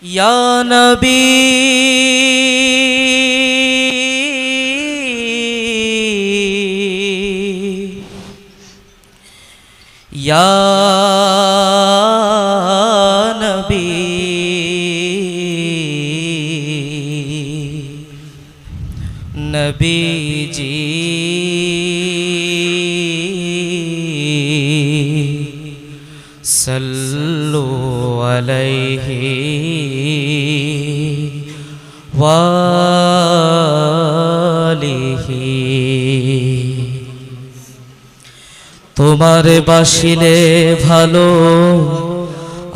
या नबी या नबी नबी जी सल्लु अलैहि वालिहि। তোমারে বাসিলে ভালো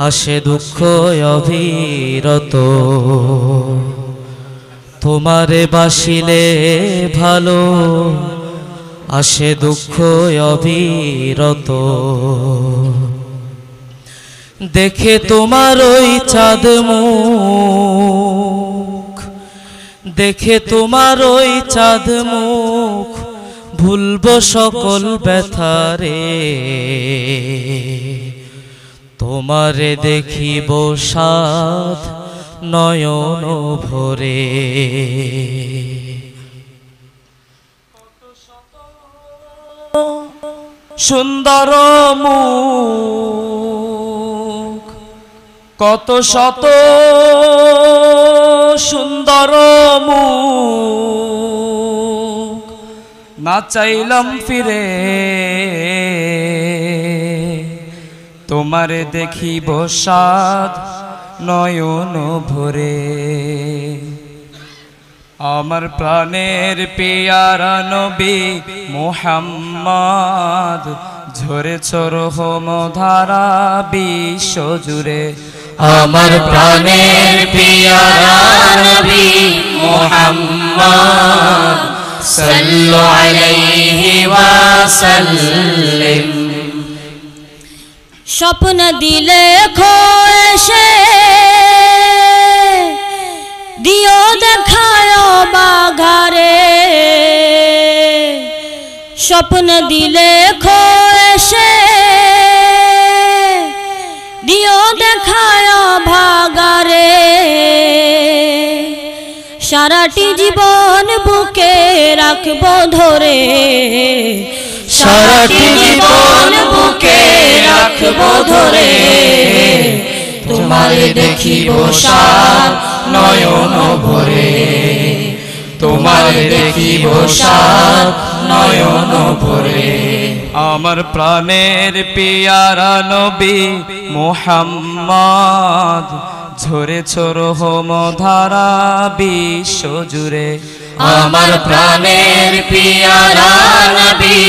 আসে দুঃখ অবিরত, তোমারে বাসিলে ভালো আসে দুঃখ অবিরত। দেখে তোমার ওই চাঁদ মুখ, দেখে তোমার ওই চাঁদ মুখ ভুলবো সকল ব্যথারে। তোমারে দেখিব সাধ নয়ন ভরে। সুন্দর মুখ, কত শত সুন্দর মুখ, না চাইলাম ফিরে তোমারে দেখিব সাধ নয়ন ভরে। আমার প্রাণের পেয়ারা নবী মুহাম্মদ ঝরেছ রহম ধারা বিশ্ব জুড়ে। আমার প্রাণের পেয়ারা নবী মুহাম্মদ সাল্লু আলাইহি ওয়াসাল্লিম। স্বপ্ন দিলে খোয়েশে দিও দেখায় বাঘারে। স্বপ্ন দিলে খোয়েশে দিও দেখায় ভাগারে। সারাটি জীবন বুকে রাখবো ধরে, সারাটি জীবন বুকে রাখবো ধরে। তোমারে দেখিব সাধ নয়ন ভরে, তোমারে দেখিব সাধ নয়ন ভরে। আমার প্রাণের পেয়ারা নবী মুহাম্মদ ঝরেছ রহম ধারা বিশ্ব জুড়ে। আমার প্রাণের পেয়ারা নবী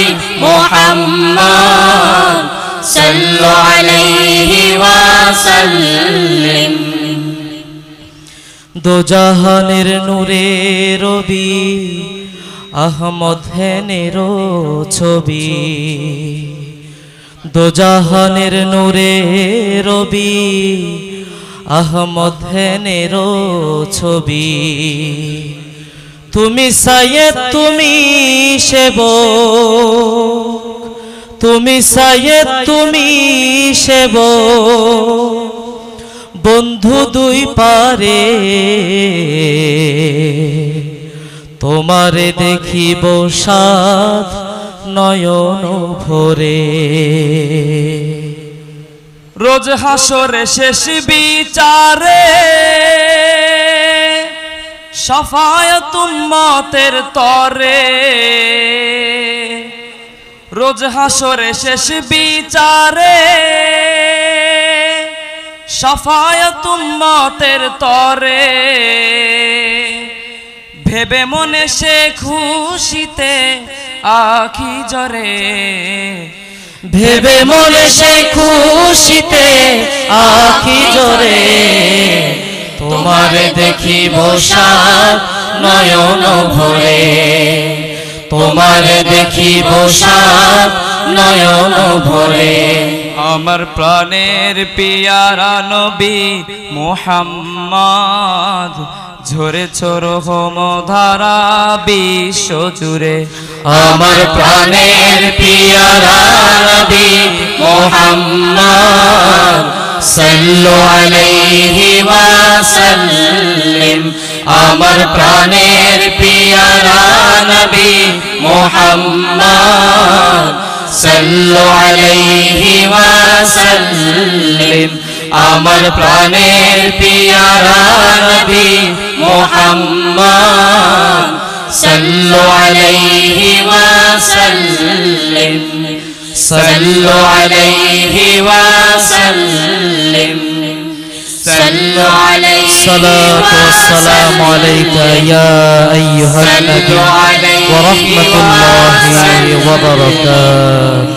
মুহাম্মদ সাল্লু আলাইহি ওয়াসাল্লিম। দোজাহানের নূরে রবি আহমদ হেনের ছবি। দোজাহানের নূরে রবি আহমদ হেনের ছবি। তুমি সাইয়েদ তুমি সেবক, তুমি সাইয়েদ তুমি সেবক, বন্ধু দুই পারে। তোমারে দেখিব সাধ নয়ন ভরে। রোজ হাসরে শেষ বিচারে শাফায়াত উম্মতের তরে। রোজ হাসরে শেষ বিচারে শাফায়াত উম্মতের তরে। ভেবে মনে সে খুশিতে আখি জরে। ভেবে মনে সে খুশিতে আখি জরে। তোমারে দেখিব সাধ নয়ন ভরে, তোমারে দেখিব সাধ নয়ন ভরে। আমার প্রাণের পেয়ারা নবী মুহাম্মদ ঝরেছ রহম ধারা বিশ্ব জুড়ে। আমার প্রাণের পেয়ারা নবী মুহাম্মদ সাল্লু আলাইহি ওয়াসাল্লিম আমার প্রাণের পিয়ারা নবী মুহাম্মদ সাল্লু আলাইহি ওয়াসাল্লিম আমার প্রাণের পিয়ারা নবী মুহাম্মদ সাল্লু আলাইহি ওয়াসাল্লিম সাল্লু আলাইহি ওয়াসাল্লিম সাল্লু আলাইহি الصلاة والسلام عليك يا أيها النبي ورحمة الله وبركاته